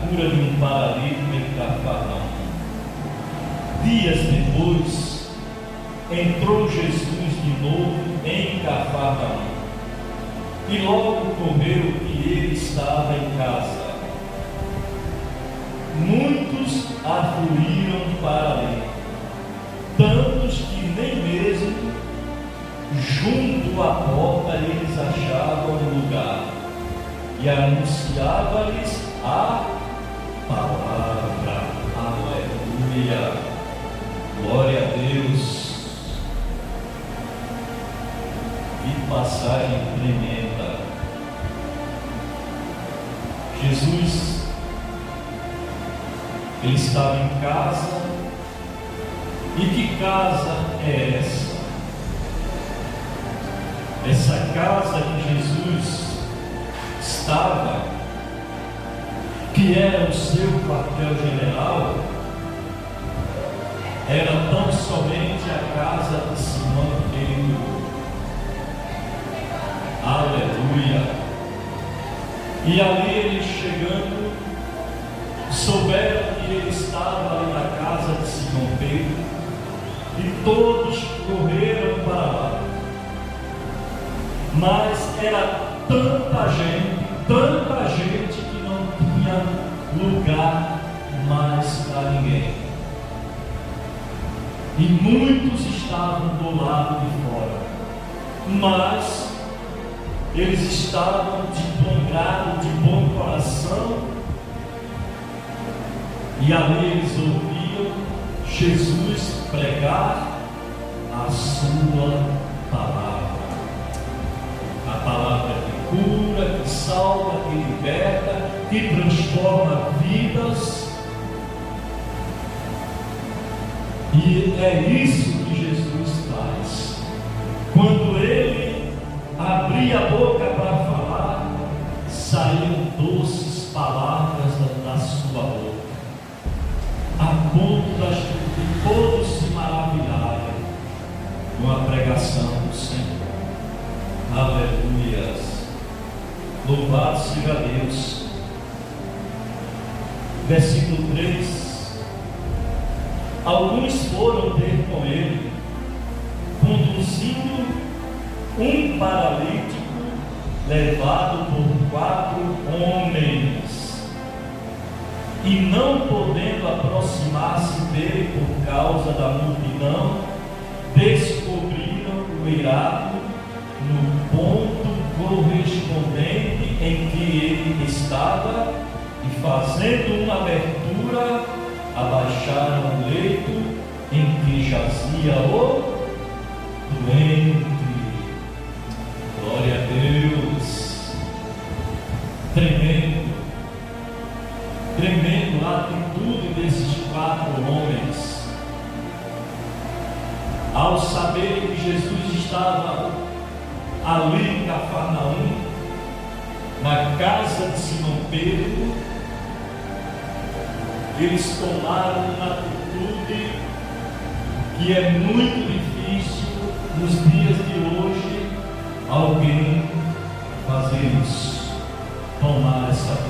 cura de um paralítico em Cafarnaum. Dias depois, entrou Jesus de novo em Cafarnaum, e logo correu que ele estava em casa. Muitos afluíram para ali, tantos que nem mesmo junto à porta eles achavam lugar, e anunciava-lhes a palavra. Aleluia, glória a Deus. Que passagem tremenda. Jesus, ele estava em casa. E que casa é essa? Essa casa que Jesus estava, que era o seu quartel-general, era tão somente a casa de Simão Pedro. Aleluia! E ali eles chegando, souberam que ele estava ali na casa de Simão Pedro, e todos correram para lá. Mas era tanta gente que não tinha lugar mais para ninguém. E muitos estavam do lado de fora, mas eles estavam de bom grado, de bom coração, e ali eles ouviam Jesus pregar a sua palavra. A palavra que cura, que salva, que liberta, que transforma vidas. E é isso que Jesus faz. Quando ele abria a boca para falar, saíam doces palavras da sua boca, a ponto de todos se maravilharem com a pregação do Senhor. Aleluia! Louvado seja Deus. Versículo 3. Alguns foram ter com ele, conduzindo um paralítico levado por 4 homens, e não podendo aproximar-se dele por causa da multidão, descobriram o eirado no ponto correspondente em que ele estava, e fazendo uma abertura, abaixaram o leito em que jazia o doente. Glória a Deus. Tremendo a atitude desses 4 homens, ao saberem que Jesus estava ali em Cafarnaum, na casa de Simão Pedro. Eles tomaram uma atitude que é muito difícil nos dias de hoje alguém fazer isso, tomar essa atitude.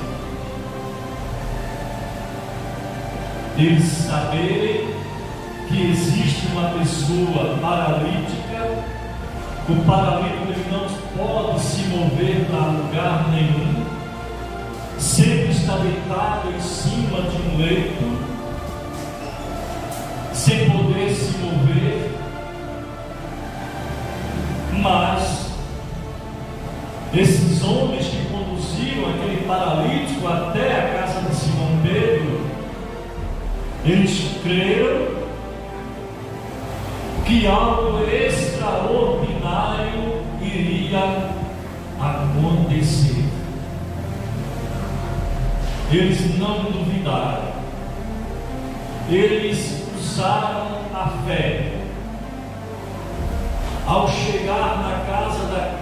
Eles saberem que existe uma pessoa paralítica, o paralítico ele não pode se mover para lugar nenhum, sempre está deitado em cima de um leito, sem poder se mover. Mas esses homens que conduziram aquele paralítico até a casa de Simão Pedro, eles creram que algo extraordinário iria acontecer. Eles não duvidaram, eles usaram a fé. Ao chegar na casa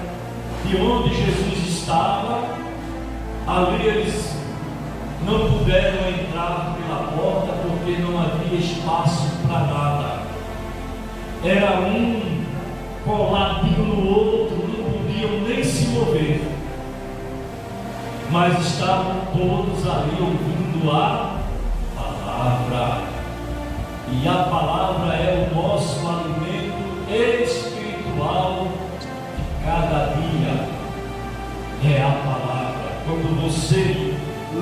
de onde Jesus estava, ali eles não puderam entrar pela porta porque não havia espaço para nada. Era um coladinho no outro, não podiam nem se mover. mas estavam todos ali ouvindo a palavra. E a palavra é o nosso alimento espiritual de cada dia. É a palavra. Quando você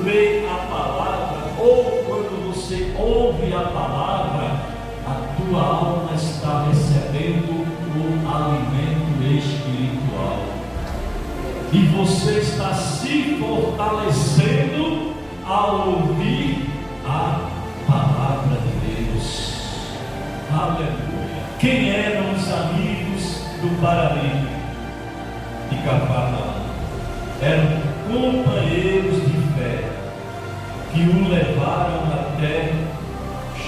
lê a palavra, ou quando você ouve a palavra, a tua alma está recebendo o alimento espiritual. E você está se fortalecendo ao ouvir a palavra de Deus. Aleluia. Quem eram os amigos do paralítico de Cafarnaum? Eram companheiros de fé que o levaram até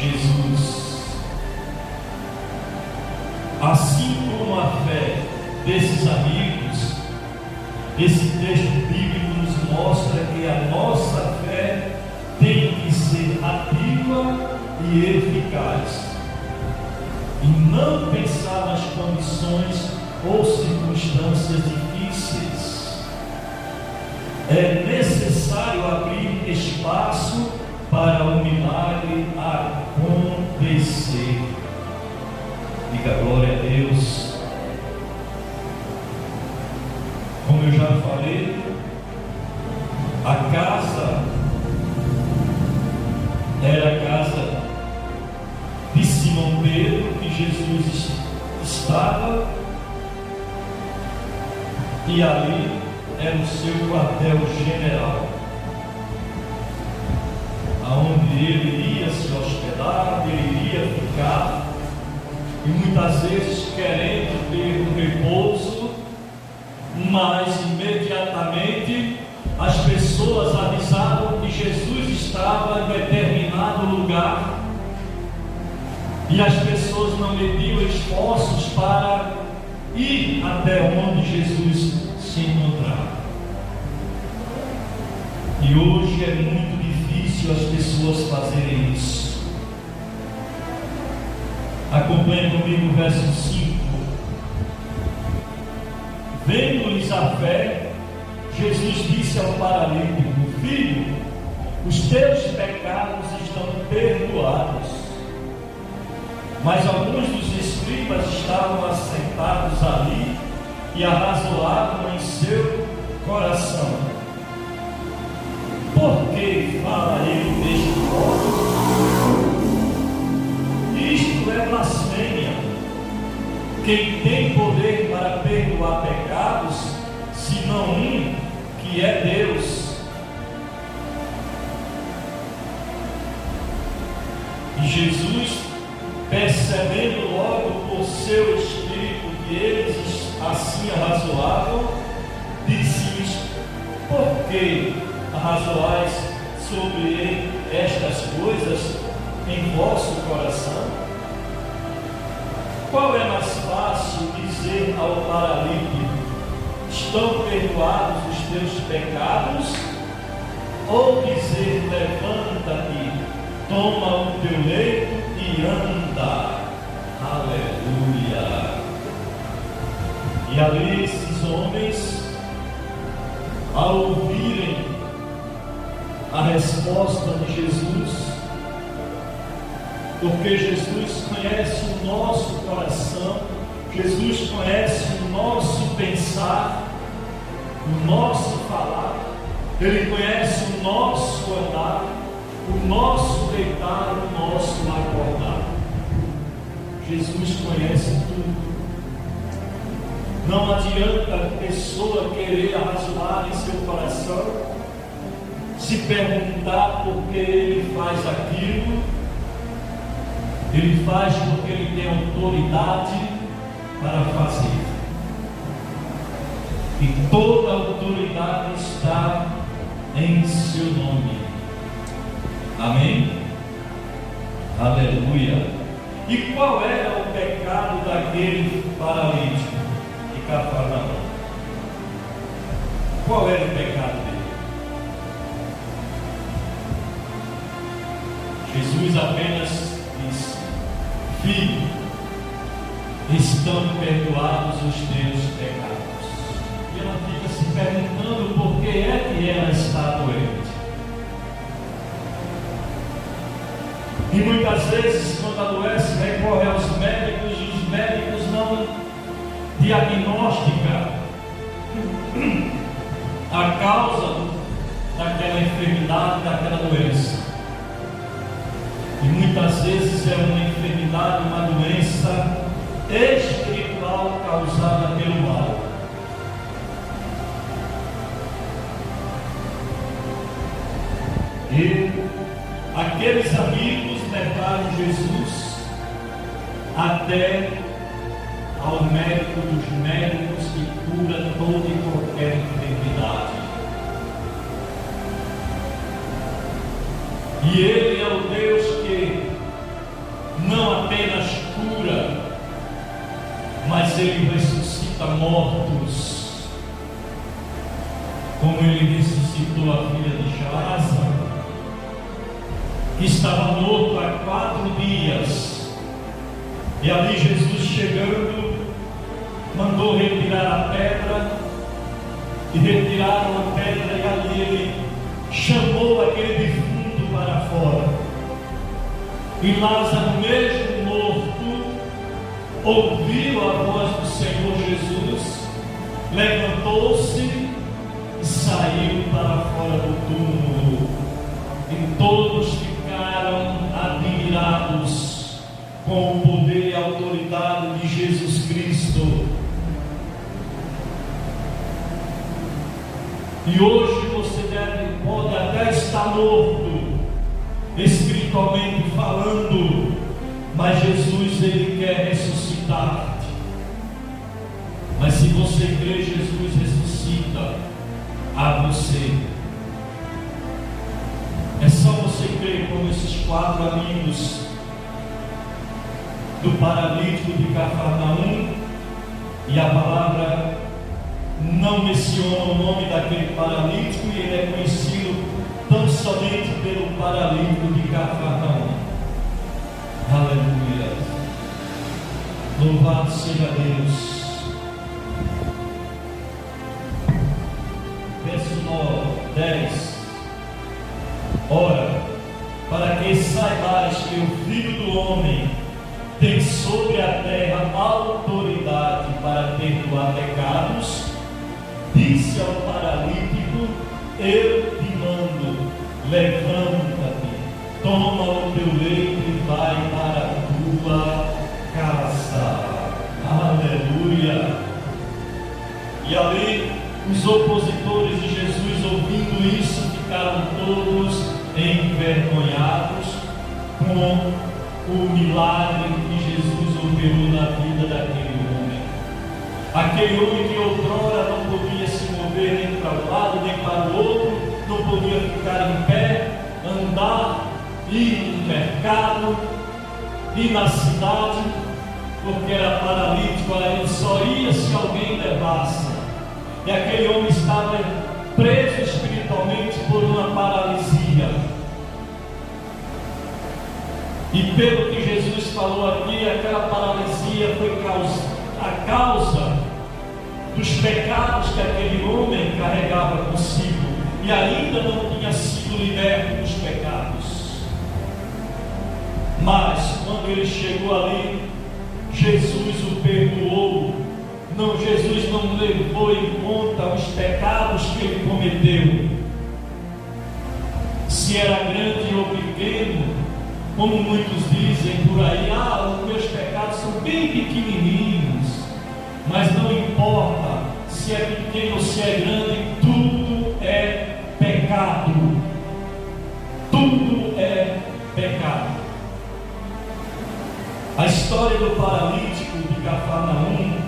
Jesus. Assim como a fé desses amigos, esse texto bíblico nos mostra que a nossa fé tem que ser ativa e eficaz, e não pensar nas condições ou circunstâncias difíceis. É necessário abrir espaço para o milagre acontecer. Diga glória a Deus. Como eu já falei, a casa era a casa de Simão Pedro, que Jesus estava, e ali era o seu quartel-general, aonde ele iria se hospedar, ele iria ficar, e muitas vezes querendo ter um repouso, mas imediatamente as pessoas avisavam que Jesus estava em determinado lugar, e as pessoas não mediam esforços para ir até onde Jesus se encontrava. E hoje é muito difícil as pessoas fazerem isso. Acompanhe comigo o verso 5. Vendo-lhes a fé, Jesus disse ao paralítico: Filho, os teus pecados estão perdoados. Mas alguns dos escribas estavam assentados ali e arrazoavam em seu coração: por que fala ele deste modo? Isto é blasfêmia. Quem tem poder para perdoar pecados, senão um, que é Deus? E Jesus, percebendo logo por seu espírito que eles assim arrazoavam, disse-lhes: por que arrazoais sobre estas coisas em vosso coração? Qual é mais fácil dizer ao paralítico: estão perdoados os teus pecados? Ou dizer: levanta-te, toma o teu leito e anda? Aleluia. E ali esses homens, ao ouvirem a resposta de Jesus, porque Jesus conhece o nosso coração, Jesus conhece o nosso pensar, o nosso falar, Ele conhece o nosso andar, o nosso deitar, o nosso acordar. Jesus conhece tudo. Não adianta a pessoa querer arrazoar em seu coração, se perguntar por que ele faz aquilo. Ele faz porque ele tem autoridade para fazer. E toda a autoridade está em seu nome. Amém? Aleluia. E qual era o pecado daquele paralítico de Cafarnaum? Qual era o pecado dele? Jesus apenas disse: Filho, estão perdoados os teus pecados. E ela fica se perguntando por que é que ela está E muitas vezes, quando adoece, recorre aos médicos e os médicos não diagnosticam a causa daquela enfermidade, daquela doença. E muitas vezes é uma enfermidade, uma doença espiritual causada pelo mal. E aqueles amigos levaram Jesus até ao médico dos médicos que cura toda e qualquer enfermidade. E Ele é o Deus que não apenas cura, mas Ele ressuscita mortos, como Ele ressuscitou a filha de Lázaro, que estava morto há 4 dias. E ali Jesus chegando, mandou retirar a pedra, e retiraram a pedra, e ali Ele chamou aquele defunto para fora. E Lázaro, mesmo morto, ouviu a voz do Senhor Jesus, levantou-se e saiu para fora do túmulo. E todos ficaram admirados com o poder e a autoridade de Jesus Cristo. E hoje você pode até estar morto, espiritualmente falando, mas Jesus, Ele quer ressuscitar-te. Mas se você crê, Jesus ressuscita a você. É só você crer como esses 4 amigos do paralítico de Cafarnaum, e a palavra não menciona o nome daquele paralítico, e ele é conhecido tão somente pelo paralítico de Cafarnaum. Aleluia! Louvado seja Deus. Verso 10. Ora, para que saibais que o Filho do Homem tem sobre a terra autoridade para perdoar pecados, disse ao paralítico: eu te mando, levanta-te, toma o teu leito e vai para a tua casa. Aleluia! E ali os opositores de Jesus, ouvindo isso, ficaram todos envergonhados com o milagre que Jesus operou na vida daquele homem. Aquele homem que outrora não podia se mover nem para um lado nem para o outro, não podia ficar em pé, andar, ir no mercado, ir na cidade, porque era paralítico, ele só ia se alguém levasse. E aquele homem estava preso espiritualmente por uma paralisia. E pelo que Jesus falou aqui, aquela paralisia foi a causa dos pecados que aquele homem carregava consigo, e ainda não tinha sido liberto dos pecados. Mas quando ele chegou ali, Jesus o perdoou. Não, Jesus não levou em conta os pecados que ele cometeu, se era grande ou pequeno, como muitos dizem por aí. Os meus pecados são bem pequenininhos, mas não importa se é pequeno ou se é grande, tudo é pecado. Tudo é pecado. A história do paralítico de Cafarnaum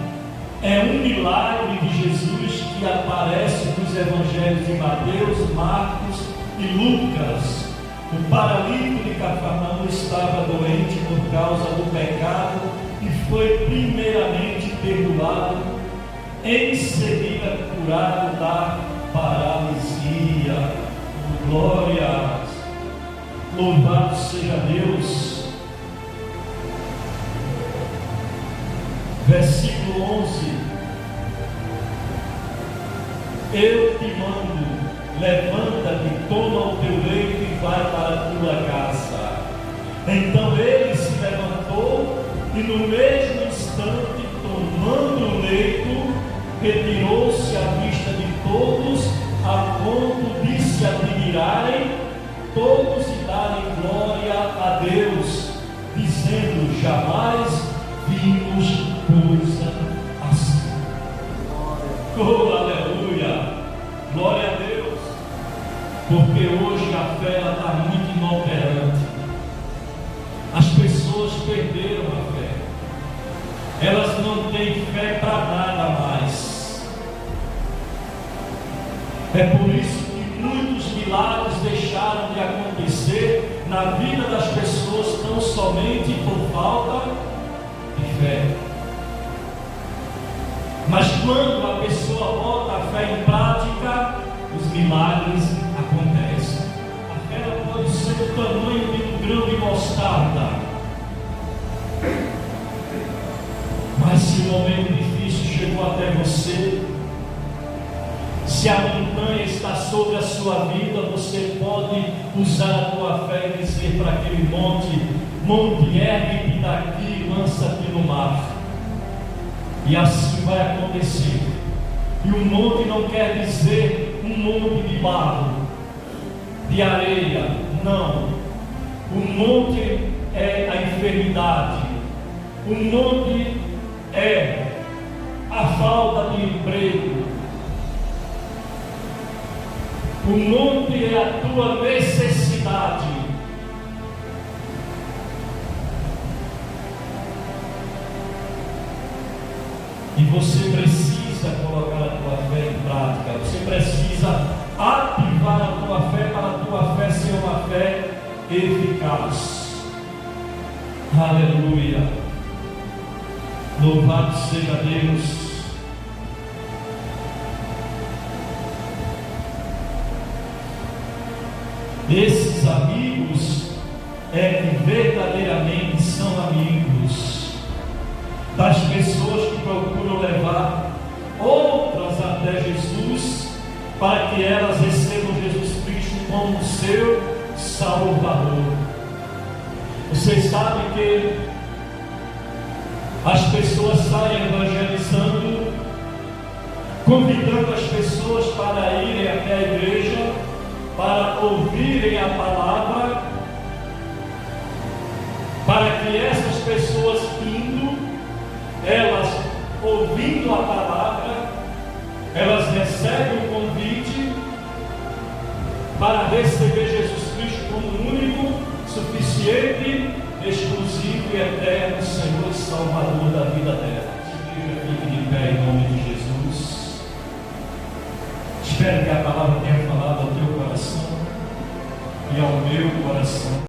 é um milagre de Jesus que aparece nos evangelhos de Mateus, Marcos e Lucas. O paralítico de Cafarnaum estava doente por causa do pecado e foi primeiramente perdoado, em seguida curado da paralisia. Glória! Louvado seja Deus! Versículo 11: eu te mando, levanta-te, toma o teu leito e vai para a tua casa. Então ele se levantou e no mesmo instante, tomando o leito, retirou-se à vista de todos, a ponto de se admirarem todos e darem glória a Deus, dizendo: jamais vimos coisa assim. Oh, aleluia! Glória a Deus! Porque hoje a fé está muito inoperante. As pessoas perderam a fé. Elas não têm fé para nada mais. É por isso que muitos milagres deixaram de acontecer na vida das pessoas, tão somente por falta de fé. Mas quando a pessoa bota a fé em prática, os milagres acontecem. A fé ela pode ser do tamanho de um grão de mostarda. Mas se o momento difícil chegou até você, se a montanha está sobre a sua vida, você pode usar a tua fé e dizer para aquele monte: monte, ergue-te daqui e lança-te no mar. E assim vai acontecer. E o monte não quer dizer um monte de barro, de areia, não. O monte é a enfermidade. O monte é a falta de emprego. O monte é a tua necessidade. E você precisa colocar a tua fé em prática. Você precisa ativar a tua fé para a tua fé ser uma fé eficaz. Aleluia. Louvado seja Deus. Esses amigos que verdadeiramente são amigos das pessoas que procuram levar outras até Jesus, para que elas recebam Jesus Cristo como seu Salvador. Vocês sabem que as pessoas saem evangelizando, convidando as pessoas para irem até a igreja, para ouvirem a palavra, para que essas pessoas indo, elas ouvindo a palavra, elas recebem o convite para receber Jesus Cristo como único, suficiente, exclusivo e eterno Senhor e Salvador da vida dela. Fique de pé em nome de Jesus. Espero que a palavra tenha falado ao teu coração e ao meu coração.